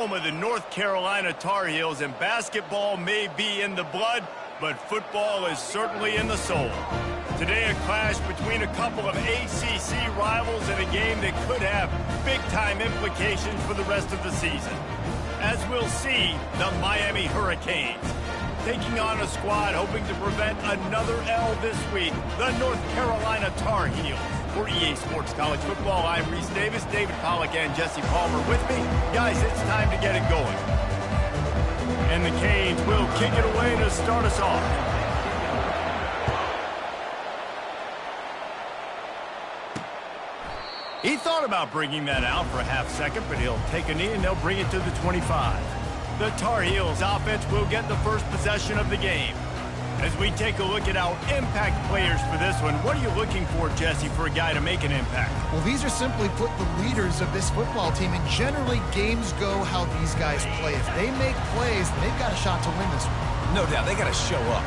Home of the North Carolina Tar Heels, and basketball may be in the blood, but football is certainly in the soul. Today, a clash between a couple of ACC rivals in a game that could have big-time implications for the rest of the season. As we'll see, the Miami Hurricanes taking on a squad hoping to prevent another L this week, the North Carolina Tar Heels. For EA Sports College Football, I'm Reese Davis, David Pollack, and Jesse Palmer with me. Guys, it's time to get it going. And the Canes will kick it away to start us off. He thought about bringing that out for a half second, but he'll take a knee and they'll bring it to the 25. The Tar Heels offense will get the first possession of the game. As we take a look at our impact players for this one, what are you looking for, Jesse, for a guy to make an impact? Well, these are simply put the leaders of this football team, and generally games go how these guys play. If they make plays, they've got a shot to win this one. No doubt, they got to show up.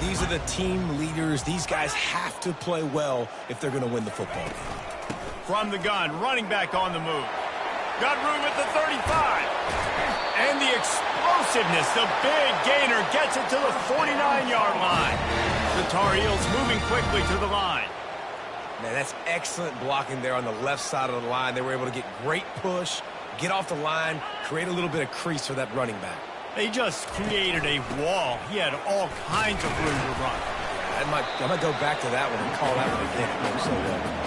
These are the team leaders. These guys have to play well if they're going to win the football game. From the gun, running back on the move. Got room at the 35. And the explosiveness, the big gainer gets it to the 49-yard line. The Tar Heels moving quickly to the line. Man, that's excellent blocking there on the left side of the line. They were able to get great push, get off the line, create a little bit of crease for that running back. They just created a wall. He had all kinds of room to run. I might go back to that one and call that one again. It goes so well.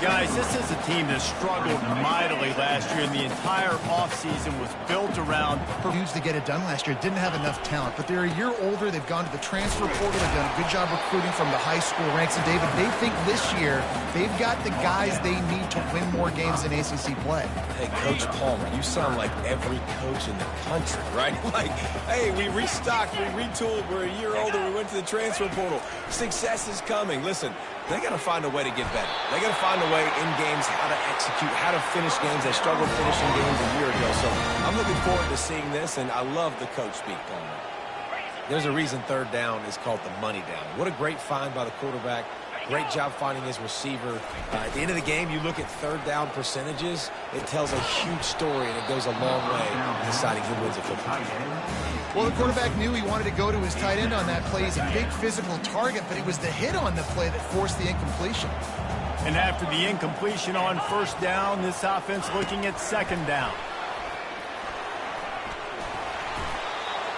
Guys, this is a team that struggled mightily last year, and the entire offseason was built around to get it done last year. Didn't have enough talent, but they're a year older. They've gone to the transfer portal. They've done a good job recruiting from the high school ranks. And David, they think this year they've got the guys they need to win more games in ACC play. Hey, Coach Palmer, you sound like every coach in the country, right? Like, hey, we restocked, we retooled, we're a year older, we went to the transfer portal. Success is coming. Listen, they got to find a way to get better. They got to find a way in games how to execute, how to finish games. They struggled finishing games a year ago. So I'm looking forward to seeing this, and I love the coach speak on that. There's a reason third down is called the money down. What a great find by the quarterback. Great job finding his receiver. At the end of the game, you look at third down percentages, it tells a huge story, and it goes a long way in deciding who wins a football game. Well, the quarterback knew he wanted to go to his tight end on that play. He's a big physical target, but it was the hit on the play that forced the incompletion. And after the incompletion on first down, this offense looking at second down.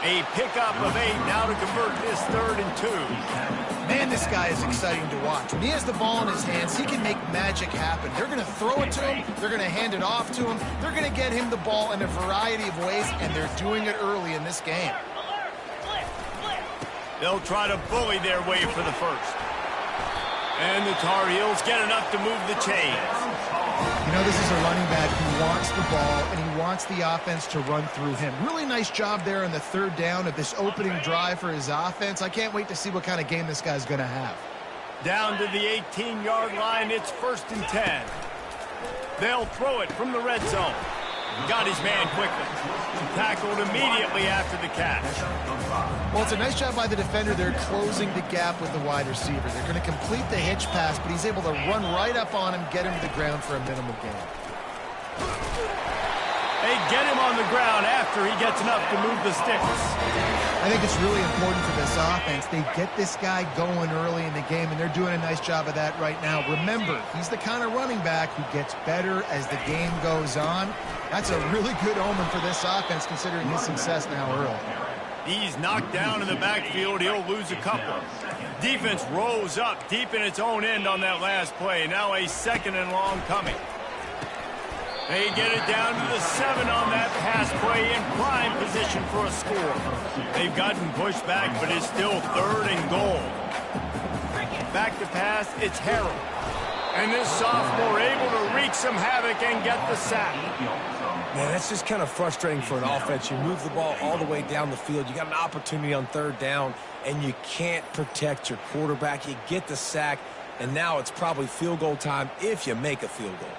A pickup of 8 now to convert this 3rd and 2. Man, this guy is exciting to watch. When he has the ball in his hands, he can make magic happen. They're going to throw it to him. They're going to hand it off to him. They're going to get him the ball in a variety of ways, and they're doing it early in this game. They'll try to bully their way for the first. And the Tar Heels get enough to move the chains. You know, this is a running back who wants the ball, and he wants the offense to run through him. Really nice job there on the third down of this opening drive for his offense. I can't wait to see what kind of game this guy's going to have. Down to the 18-yard line, it's 1st and 10. They'll throw it from the red zone. Got his man quickly. Tackled immediately after the catch. Well, it's a nice job by the defender. They're closing the gap with the wide receiver. They're going to complete the hitch pass, but he's able to run right up on him, get him to the ground for a minimal gain. They get him on the ground after he gets enough to move the sticks. I think it's really important for this offense. They get this guy going early in the game, and they're doing a nice job of that right now. Remember, he's the kind of running back who gets better as the game goes on. That's a really good omen for this offense, considering his success now early. He's knocked down in the backfield. He'll lose a couple. Defense rose up deep in its own end on that last play. Now a 2nd and long coming. They get it down to the 7 on that pass play in prime position for a score. They've gotten pushed back, but it's still 3rd and goal. Back to pass, it's Harrell. And this sophomore able to wreak some havoc and get the sack. Man, that's just kind of frustrating for an offense. You move the ball all the way down the field. You got an opportunity on third down, and you can't protect your quarterback. You get the sack, and now it's probably field goal time if you make a field goal.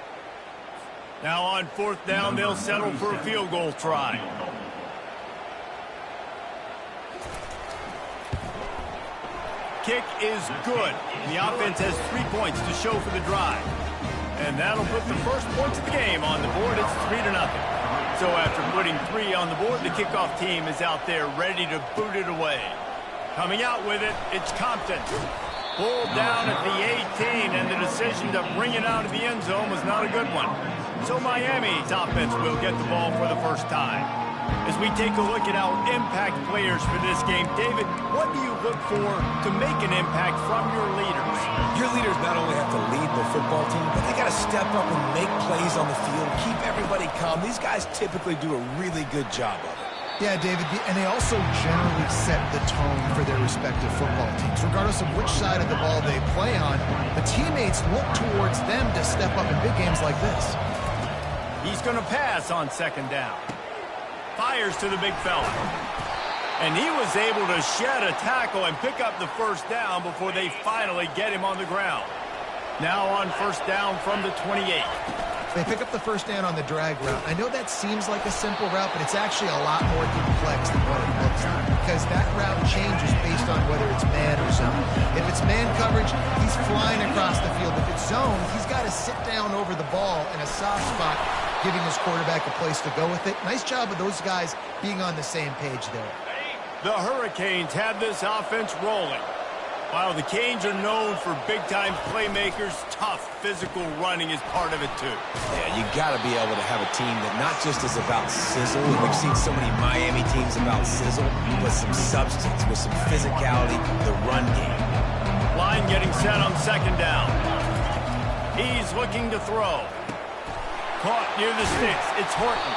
Now on 4th down, they'll settle for a field goal try. Kick is good. The offense has 3 points to show for the drive. And that'll put the first points of the game on the board. It's 3-0. So after putting 3 on the board, the kickoff team is out there ready to boot it away. Coming out with it, it's Compton. Pulled down at the 18, and the decision to bring it out of the end zone was not a good one. So Miami's offense will get the ball for the first time. As we take a look at our impact players for this game, David, what do you look for to make an impact from your leaders? Your leaders not only have to lead the football team, but they got to step up and make plays on the field, keep everybody calm. These guys typically do a really good job of it. Yeah, David, and they also generally set the tone for their respective football teams. Regardless of which side of the ball they play on, the teammates look towards them to step up in big games like this. He's going to pass on second down. Fires to the big fella. And he was able to shed a tackle and pick up the first down before they finally get him on the ground. Now on first down from the 28. They pick up the first down on the drag route. I know that seems like a simple route, but it's actually a lot more complex than what it looks like, because that route changes based on whether it's man or zone. If it's man coverage, he's flying across the field. If it's zone, he's got to sit down over the ball in a soft spot, giving his quarterback a place to go with it. Nice job of those guys being on the same page there. The Hurricanes have this offense rolling. While the Canes are known for big-time playmakers, tough physical running is part of it too. Yeah, you got to be able to have a team that not just is about sizzle, and we've seen so many Miami teams about sizzle, but some substance with some physicality, the run game. Line getting set on second down. He's looking to throw. Caught near the sticks. It's Horton.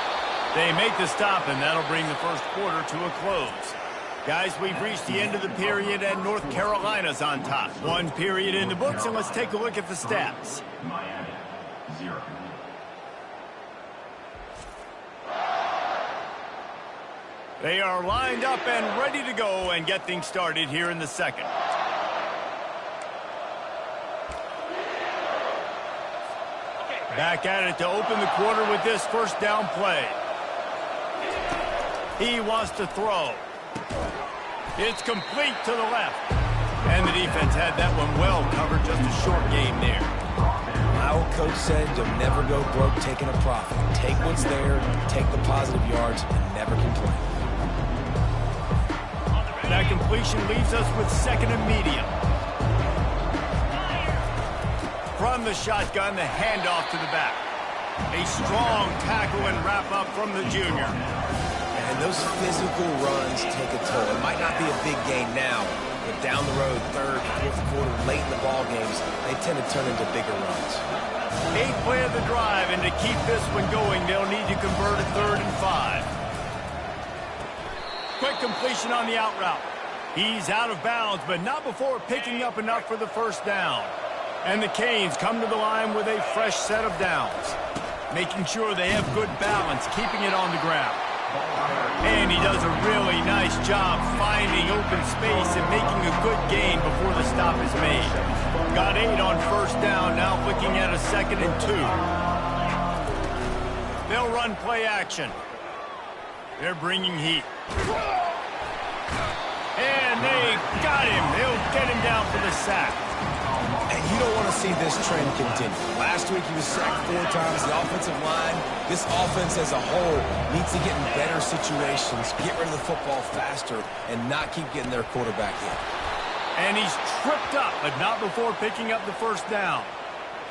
They make the stop, and that'll bring the first quarter to a close. Guys, we've reached the end of the period, and North Carolina's on top. 1 period in the books, and let's take a look at the stats. Miami, 0. They are lined up and ready to go and get things started here in the second. Back at it to open the quarter with this first down play. He wants to throw. It's complete to the left. And the defense had that one well covered, just a short game there. My old coach said you'll never go broke taking a profit. Take what's there, take the positive yards, and never complain. That completion leaves us with second and medium. From the shotgun, the handoff to the back. A strong tackle and wrap up from the junior. And those physical runs take a toll. It might not be a big gain now, but down the road, third, fourth quarter, late in the ball games, they tend to turn into bigger runs. 8th play of the drive, and to keep this one going, they'll need to convert a 3rd and 5. Quick completion on the out route. He's out of bounds, but not before picking up enough for the first down. And the Canes come to the line with a fresh set of downs, making sure they have good balance, keeping it on the ground. And he does a really nice job finding open space and making a good gain before the stop is made. Got 8 on first down, now looking at a 2nd and 2. They'll run play action. They're bringing heat. And they got him. They'll get him down for the sack. And you don't want to see this trend continue. Last week he was sacked 4 times. The offensive line, this offense as a whole needs to get in better situations, get rid of the football faster, and not keep getting their quarterback hit. And he's tripped up, but not before picking up the first down.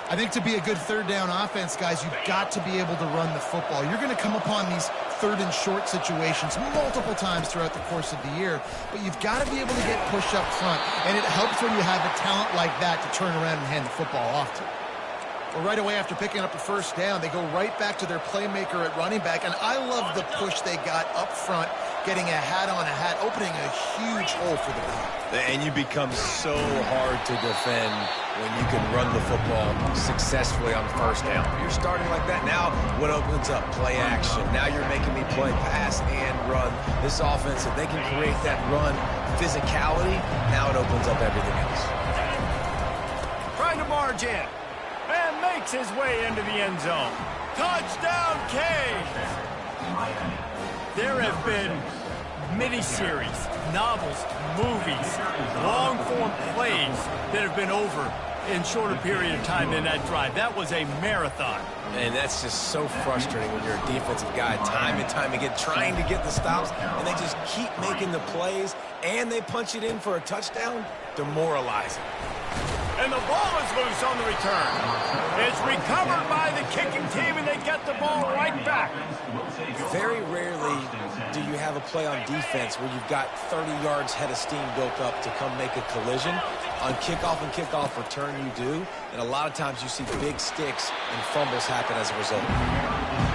I think to be a good third down offense, guys, you've got to be able to run the football. You're going to come upon these third and short situations multiple times throughout the course of the year, but you've got to be able to get push up front, and it helps when you have a talent like that to turn around and hand the football off to. Well, right away after picking up a first down, they go right back to their playmaker at running back, and I love the push they got up front, getting a hat on a hat, opening a huge hole for the guy. And you become so hard to defend when you can run the football successfully on first down. You're starting like that. Now what opens up? Play action. Now you're making me play pass and run. This offense, if they can create that run physicality, now it opens up everything else. Trying to march in. And makes his way into the end zone. Touchdown, Canes! There have been miniseries, novels, movies, long-form plays that have been over in shorter period of time in that drive. That was a marathon. And that's just so frustrating when you're a defensive guy, time and time again, trying to get the stops, and they just keep making the plays, and they punch it in for a touchdown. Demoralizing. And the ball is loose on the return. It's recovered by the kicking team, and they get the ball right back. Very rarely do you have a play on defense where you've got 30 yards head of steam built up to come make a collision. On kickoff and kickoff return, you do. And a lot of times you see big sticks and fumbles happen as a result.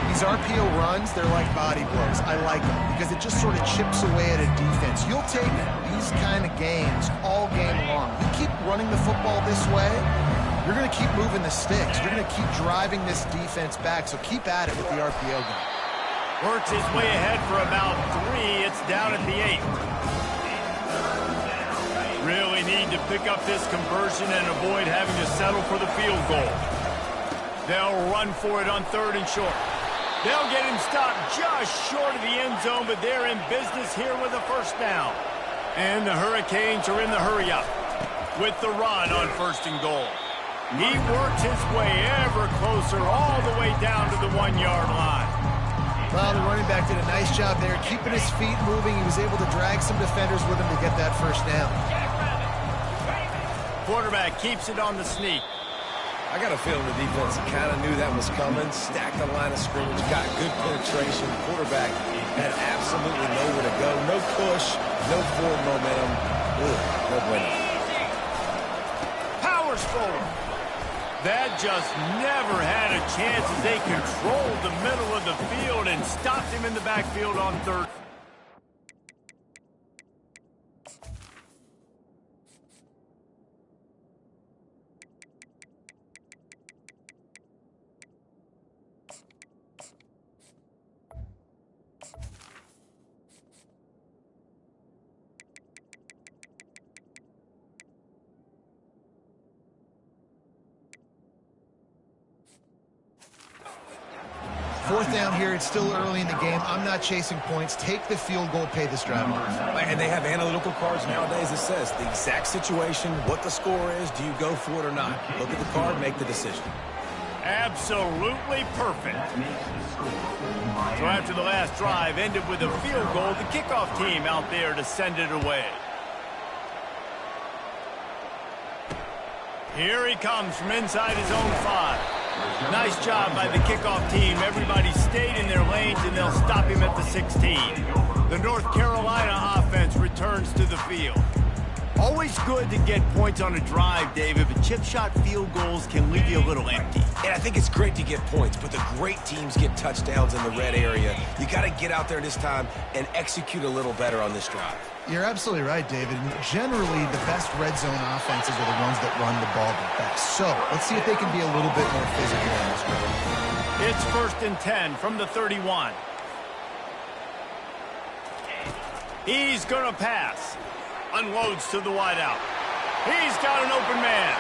These RPO runs, they're like body blows. I like them because it just sort of chips away at a defense. You'll take these kind of games all game long. You keep running the football this way, you're going to keep moving the sticks. You're going to keep driving this defense back, so keep at it with the RPO game. Works his way ahead for about 3. It's down at the 8. Really need to pick up this conversion and avoid having to settle for the field goal. They'll run for it on 3rd and short. They'll get him stopped just short of the end zone, but they're in business here with a first down. And the Hurricanes are in the hurry-up with the run on 1st and goal. He works his way ever closer all the way down to the 1-yard line. Well, the running back did a nice job there, keeping his feet moving. He was able to drag some defenders with him to get that first down. Quarterback keeps it on the sneak. I got a feeling the defense kind of knew that was coming, stacked the line of scrimmage, got good penetration. Quarterback had absolutely nowhere to go. No push, no forward momentum. No bueno. Powers forward. That just never had a chance as they controlled the middle of the field and stopped him in the backfield on 3rd. Fourth down here. It's still early in the game. I'm not chasing points. Take the field goal, pay this drive off. And they have analytical cards nowadays that says the exact situation, what the score is, do you go for it or not? Look at the card, make the decision. Absolutely perfect. So after the last drive ended with a field goal, the kickoff team out there to send it away. Here he comes from inside his own 5. Nice job by the kickoff team. Everybody stayed in their lanes, and they'll stop him at the 16. The North Carolina offense returns to the field. Always good to get points on a drive, David, but chip shot field goals can leave you a little empty. And I think it's great to get points, but the great teams get touchdowns in the red area. You got to get out there this time and execute a little better on this drive. You're absolutely right, David. Generally, the best red zone offenses are the ones that run the ball the best. So let's see if they can be a little bit more physical in this drive. It's 1st and 10 from the 31. He's going to pass. Unloads to the wideout. He's got an open man.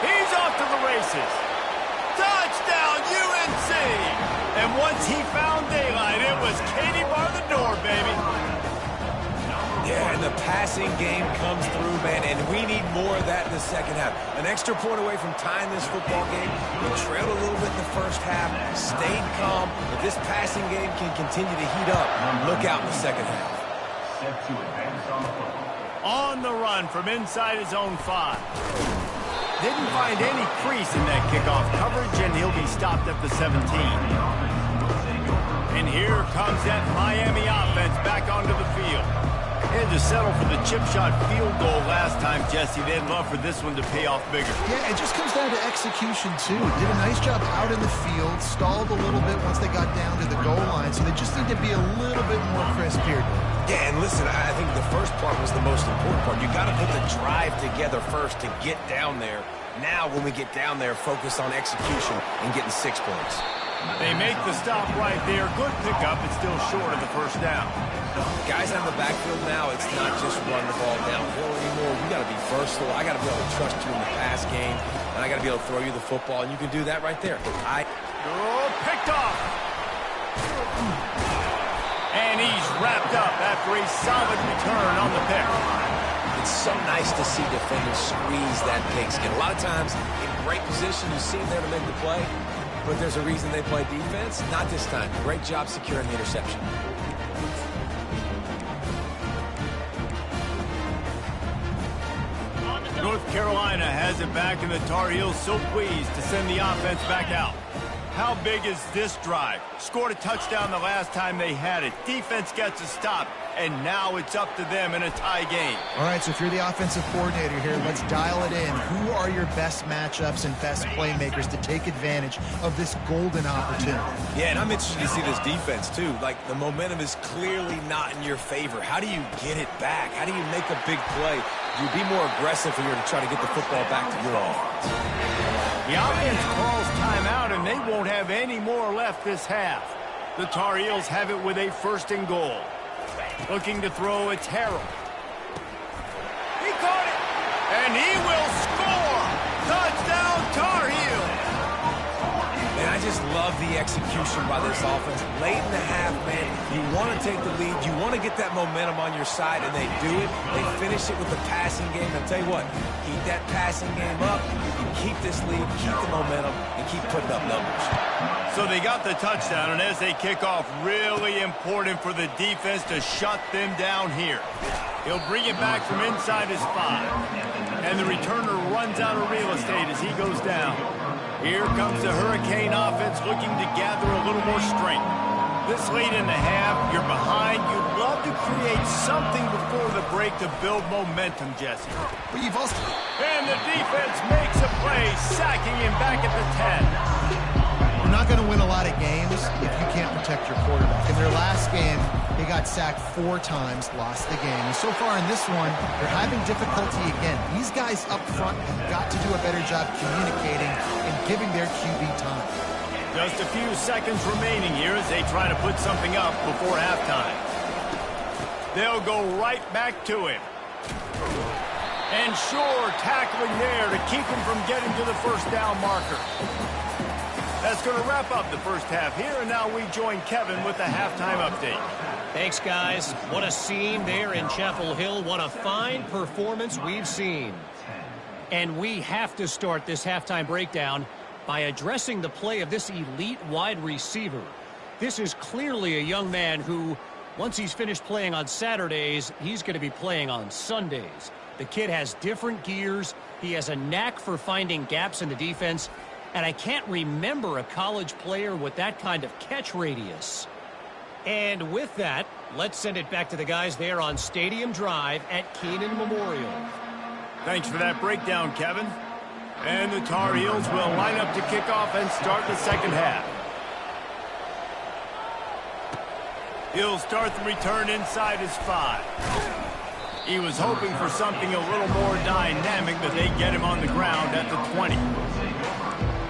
He's off to the races. Touchdown, UNC! And once he found daylight, it was Katie bar the door, baby. Yeah, and the passing game comes through, man, and we need more of that in the second half. An extra point away from tying this football game. We trailed a little bit in the first half, stayed calm, but this passing game can continue to heat up. Look out in the second half. On the run from inside his own 5. Didn't find any crease in that kickoff coverage, and he'll be stopped at the 17. And here comes that Miami offense back onto the field. They had to settle for the chip shot field goal last time, Jesse. They'd love for this one to pay off bigger. Yeah, it just comes down to execution, too. Did a nice job out in the field, stalled a little bit once they got down to the goal line, so they just need to be a little bit more crisp here. Yeah, and listen, I think the first part was the most important part. You got to put the drive together first to get down there. Now, when we get down there, focus on execution and getting 6 points. They make the stop right there. Good pickup. It's still short of the first down. Guys on the backfield now, it's not just run the ball downhill anymore. You got to be versatile. I got to be able to trust you in the pass game, and I got to be able to throw you the football, and you can do that right there. Picked off. And he's wrapped up after a solid return on the pick. The It's so nice to see defenders squeeze that pigskin. A lot of times, in great position, you see them there to make the play, but there's a reason they play defense. Not this time. Great job securing the interception. North Carolina has it back, and the Tar Heels so pleased to send the offense back out. How big is this drive? Scored a touchdown the last time they had it. Defense gets a stop, and now it's up to them in a tie game. All right, so if you're the offensive coordinator here, let's dial it in. Who are your best matchups and best playmakers to take advantage of this golden opportunity? Yeah, and I'm interested to see this defense, too. Like, the momentum is clearly not in your favor. How do you get it back? How do you make a big play? You be more aggressive here to try to get the football back to your offense. The offense calls timeout, and they won't have any more left this half. The Tar Heels have it with a 1st and goal. Looking to throw, it's Harrell. He caught it, and he will score! Touchdown, Tar Heels! Man, I just love the execution by this offense. Late in the half, man, you want to take the lead. You want to get that momentum on your side, and they do it. They finish it with the passing game. I'll tell you what, keep that passing game up. You can keep this lead, keep the momentum, and keep putting up numbers. So they got the touchdown, and as they kick off, really important for the defense to shut them down here. He'll bring it back from inside his 5. And the returner runs out of real estate as he goes down. Here comes the Hurricane offense looking to gather a little more strength. This late in the half, you're behind. You'd love to create something before the break to build momentum, Jesse. But you've also... And the defense makes a play, sacking him back at the 10. You're not going to win a lot of games if you can't protect your quarterback. In their last game, they got sacked 4 times, lost the game. And so far in this one, they're having difficulty again. These guys up front have got to do a better job communicating and giving their QB time. Just a few seconds remaining here as they try to put something up before halftime. They'll go right back to him. And sure, tackling there to keep him from getting to the 1st down marker. That's going to wrap up the first half here, and now we join Kevin with the halftime update. Thanks, guys. What a scene there in Chapel Hill. What a fine performance we've seen. And we have to start this halftime breakdown by addressing the play of this elite wide receiver. This is clearly a young man who, once he's finished playing on Saturdays, he's going to be playing on Sundays. The kid has different gears. He has a knack for finding gaps in the defense. And I can't remember a college player with that kind of catch radius. And with that, let's send it back to the guys there on Stadium Drive at Kenan Memorial. Thanks for that breakdown, Kevin. And the Tar Heels will line up to kick off and start the second half. He'll start the return inside his 5. He was hoping for something a little more dynamic, but they get him on the ground at the 20.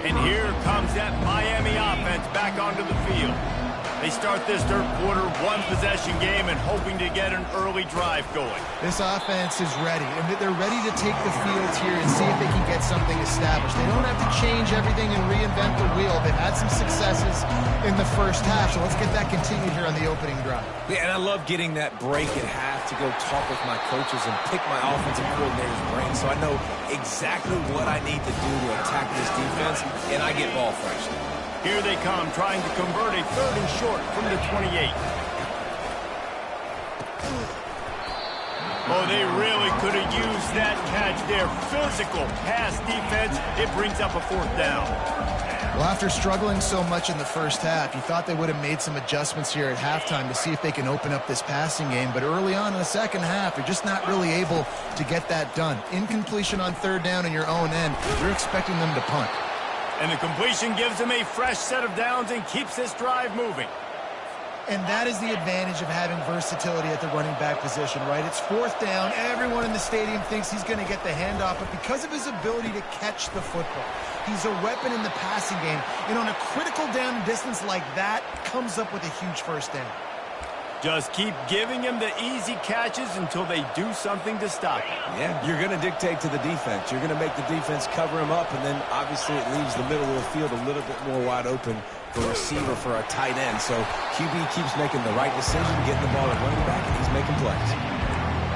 And here comes that Miami offense back onto the field. They start this third quarter one-possession game and hoping to get an early drive going. This offense is ready, and they're ready to take the field here and see if they can get something established. They don't have to change everything and reinvent the wheel. They've had some successes in the first half, so let's get that continued here on the opening drive. Yeah, and I love getting that break at half to go talk with my coaches and pick my offensive coordinator's brain so I know exactly what I need to do to attack this defense, and I get ball fresh. Here they come, trying to convert a 3rd and short from the 28. Oh, they really could have used that catch there. Physical pass defense. It brings up a 4th down. Well, after struggling so much in the first half, you thought they would have made some adjustments here at halftime to see if they can open up this passing game. But early on in the second half, they're just not really able to get that done. Incompletion on 3rd down in your own end. You're expecting them to punt. And the completion gives them a fresh set of downs and keeps this drive moving. And that is the advantage of having versatility at the running back position, right? It's 4th down. Everyone in the stadium thinks he's going to get the handoff, but because of his ability to catch the football, he's a weapon in the passing game. And on a critical down distance like that, comes up with a huge 1st down. Just keep giving him the easy catches until they do something to stop him. Yeah, you're going to dictate to the defense. You're going to make the defense cover him up, and then obviously it leaves the middle of the field a little bit more wide open for a receiver, for a tight end. So QB keeps making the right decision, getting the ball at running back, and he's making plays.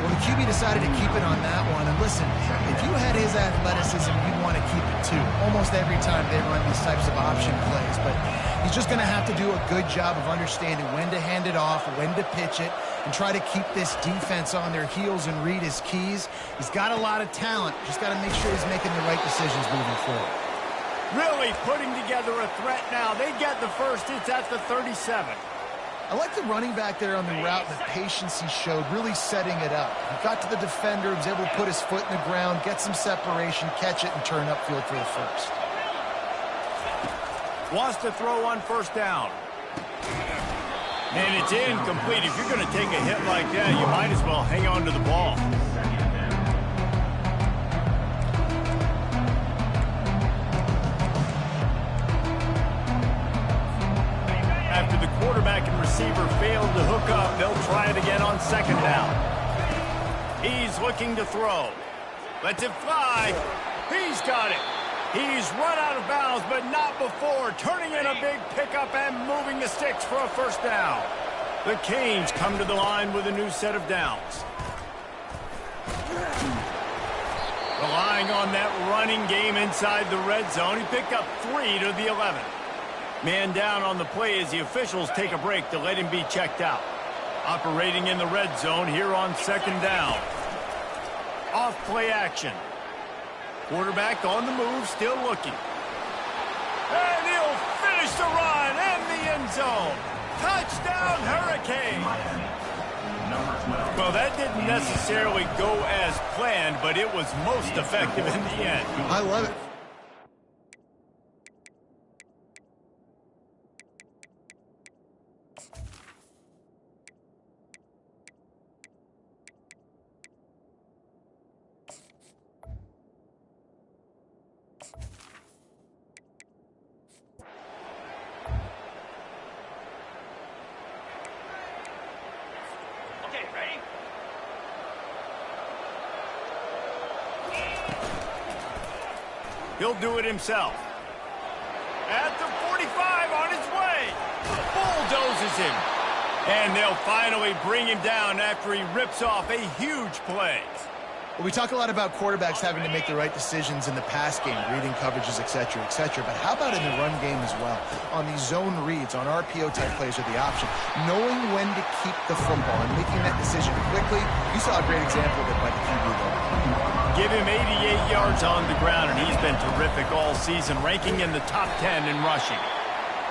Well, the QB decided to keep it on that one. And listen, if you had his athleticism, you'd want to keep it too. Almost every time they run these types of option plays. But he's just going to have to do a good job of understanding when to hand it off, when to pitch it, and try to keep this defense on their heels and read his keys. He's got a lot of talent. Just got to make sure he's making the right decisions moving forward. Really putting together a threat now. They get the first. It's at the 37. I like the running back there on the route and the patience he showed, really setting it up. He got to the defender, was able to put his foot in the ground, get some separation, catch it, and turn upfield for the first. Wants to throw on first down. And it's incomplete. If you're going to take a hit like that, you might as well hang on to the ball. After the quarterback and receiver failed to hook up, they'll try it again on second down. He's looking to throw. Lets it fly. He's got it. He's run out of bounds, but not before. Turning in a big pickup and moving the sticks for a first down. The Canes come to the line with a new set of downs. Relying on that running game inside the red zone, he picked up 3 to the 11. Man down on the play as the officials take a break to let him be checked out. Operating in the red zone here on second down. Off play action. Quarterback on the move, still looking. And he'll finish the run and the end zone. Touchdown, Hurricane. Well, that didn't necessarily go as planned, but it was most effective in the end. I love it. He'll do it himself. At the 45 on his way. Bulldozes him. And they'll finally bring him down after he rips off a huge play. Well, we talk a lot about quarterbacks having to make the right decisions in the pass game, reading coverages, et cetera, but how about in the run game as well? On these zone reads, on RPO-type plays with the option, knowing when to keep the football and making that decision quickly. You saw a great example of it by the QB there. Give him 88 yards on the ground, and he's been terrific all season, ranking in the top 10 in rushing.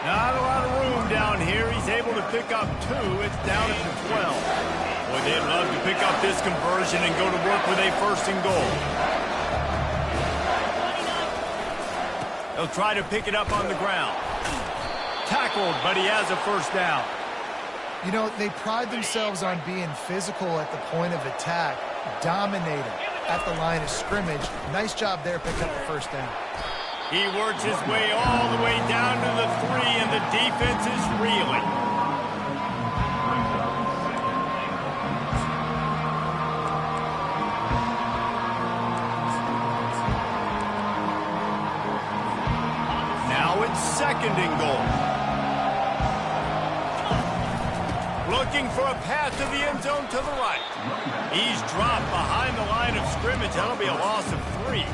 Not a lot of room down here. He's able to pick up 2. It's down at the 12. Boy, they'd love to pick up this conversion and go to work with a first and goal. They'll try to pick it up on the ground. Tackled, but he has a first down. You know, they pride themselves on being physical at the point of attack, dominating at the line of scrimmage. Nice job there, picked up the first down. He works his way all the way down to the 3, and the defense is reeling. Now it's second and goal. Looking for a path to the end zone to the right. He's dropped behind the line of scrimmage. That'll be a loss of 3.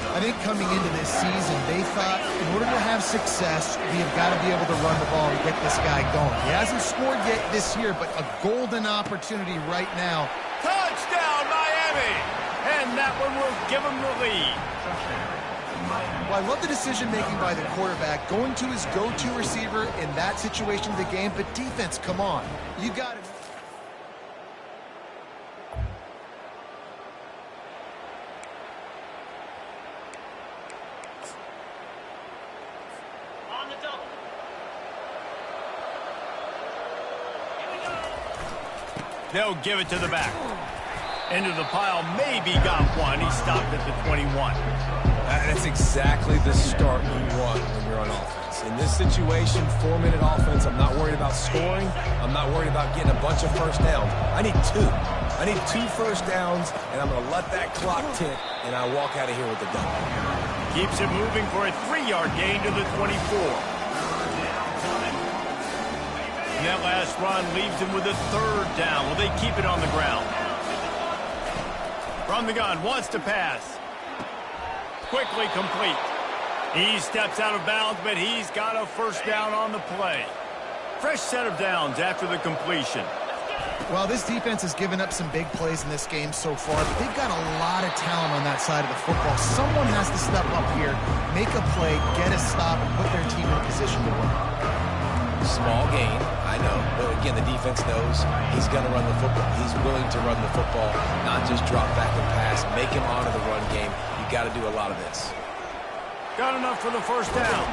I think coming into this season, they thought in order to have success, we have got to be able to run the ball and get this guy going. He hasn't scored yet this year, but a golden opportunity right now. Touchdown, Miami! And that one will give him the lead. Well, I love the decision-making by the quarterback, going to his go-to receiver in that situation of the game, but defense, come on. You got it. They'll give it to the back. Into the pile, maybe got one. He stopped at the 21. That's exactly the start you want when you're on offense. In this situation, 4-minute offense, I'm not worried about scoring. I'm not worried about getting a bunch of first downs. I need 2. I need 2 first downs, and I'm going to let that clock tick, and I walk out of here with the dub. Keeps it moving for a 3-yard gain to the 24. And that last run leaves him with a 3rd down. Will they keep it on the ground? From the gun, wants to pass. Quickly complete. He steps out of bounds, but he's got a first down on the play. Fresh set of downs after the completion. Well, this defense has given up some big plays in this game so far, but they've got a lot of talent on that side of the football. Someone has to step up here, make a play, get a stop, and put their team in a position to win. Small gain, I know. But again, the defense knows he's going to run the football. He's willing to run the football, not just drop back and pass, make him honor the run game. You got to do a lot of this. Got enough for the first down.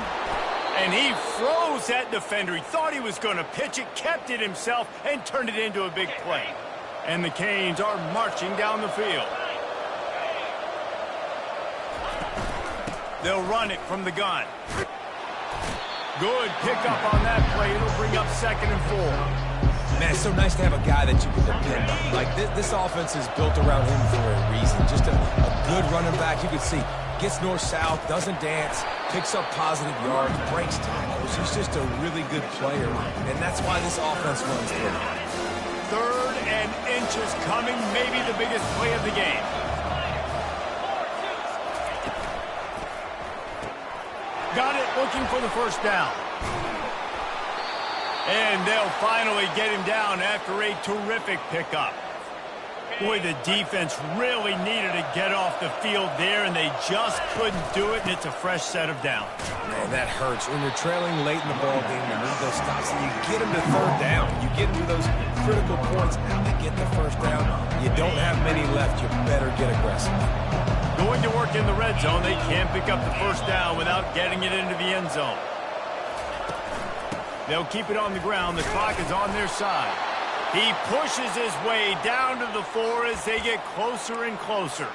And he froze that defender. He thought he was going to pitch it, kept it himself, and turned it into a big play. And the Canes are marching down the field. They'll run it from the gun. Good pickup on that play. It'll bring up 2nd and 4. Man, it's so nice to have a guy that you can depend on. Like, this offense is built around him for a reason. Just a good running back. You can see, gets north-south, doesn't dance, picks up positive yards, breaks tackles. He's just a really good player, and that's why this offense runs good. 3rd and inches coming, maybe the biggest play of the game. Got it, looking for the first down. And they'll finally get him down after a terrific pickup. Boy, the defense really needed to get off the field there, and they just couldn't do it, and it's a fresh set of downs. Man, that hurts. When you're trailing late in the ball game, you need those stops, and you get them to 3rd down. You get them to those critical points. Now they get the first down. You don't have many left. You better get aggressive. Going to work in the red zone. They can't pick up the first down without getting it into the end zone. They'll keep it on the ground. The clock is on their side. He pushes his way down to the 4 as they get closer and closer.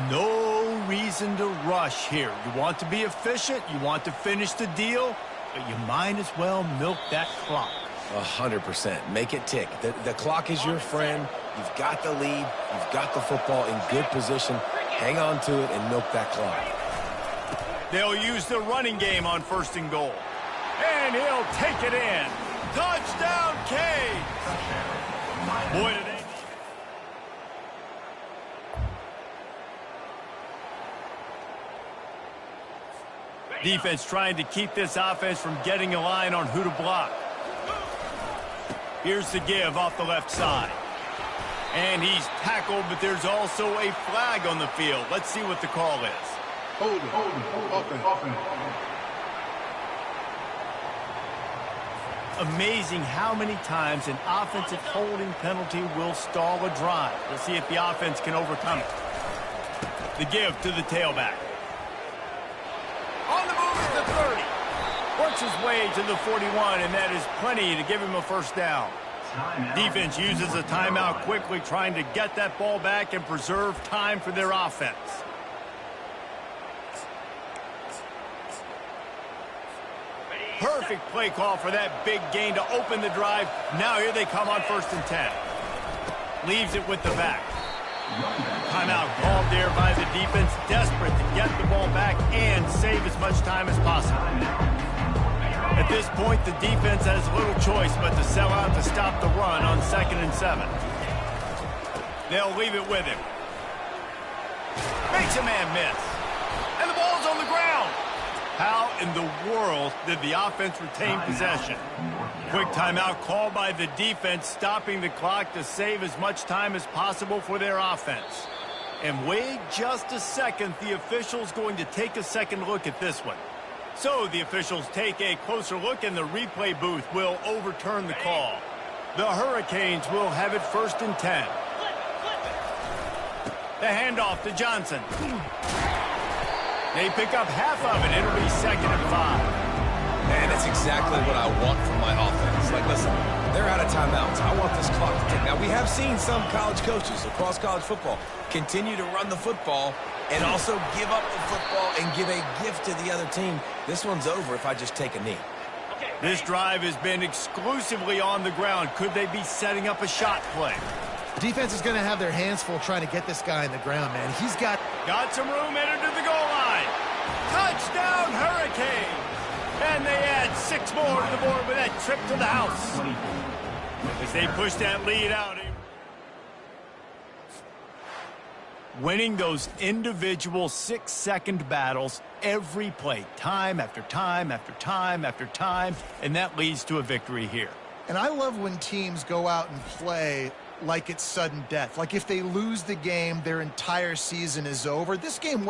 No reason to rush here. You want to be efficient. You want to finish the deal. But you might as well milk that clock. 100%. Make it tick. The clock is your friend. You've got the lead. You've got the football in good position. Hang on to it and milk that clock. They'll use the running game on 1st and goal. And he'll take it in. Touchdown, Canes! Boy, today. Defense trying to keep this offense from getting a line on who to block. Here's the give off the left side. And he's tackled, but there's also a flag on the field. Let's see what the call is. Hold it. Amazing how many times an offensive holding penalty will stall a drive. We'll see if the offense can overcome it. The give to the tailback. On the move is the 30. Works his way to the 41, and that is plenty to give him a first down. Defense uses a timeout quickly, trying to get that ball back and preserve time for their offense. Perfect play call for that big gain to open the drive. Now here they come on 1st and 10. Leaves it with the back. Timeout called there by the defense, desperate to get the ball back and save as much time as possible. At this point, the defense has little choice but to sell out to stop the run on 2nd and 7. They'll leave it with him. Makes a man miss. And the ball's on the ground. How in the world did the offense retain possession? Quick timeout called by the defense, stopping the clock to save as much time as possible for their offense. And wait just a second, the official's going to take a second look at this one. So the officials take a closer look, and the replay booth will overturn the call. The Hurricanes will have it 1st and 10. The handoff to Johnson. They pick up half of it. It'll be 2nd and 5. Man, that's exactly what I want from my offense. Like, listen, they're out of timeouts. I want this clock to tick. Now, we have seen some college coaches across college football continue to run the football and also give up the football and give a gift to the other team. This one's over if I just take a knee. This drive has been exclusively on the ground. Could they be setting up a shot play? Defense is going to have their hands full trying to get this guy in the ground, man. He's got some room, entered to the goal line. Touchdown, Hurricane! And they add 6 more to the board with that trip to the house. As they push that lead out. winning those individual 6-second battles every play, time after time after time after time, and that leads to a victory here. And I love when teams go out and play like it's sudden death. Like if they lose the game, their entire season is over. This game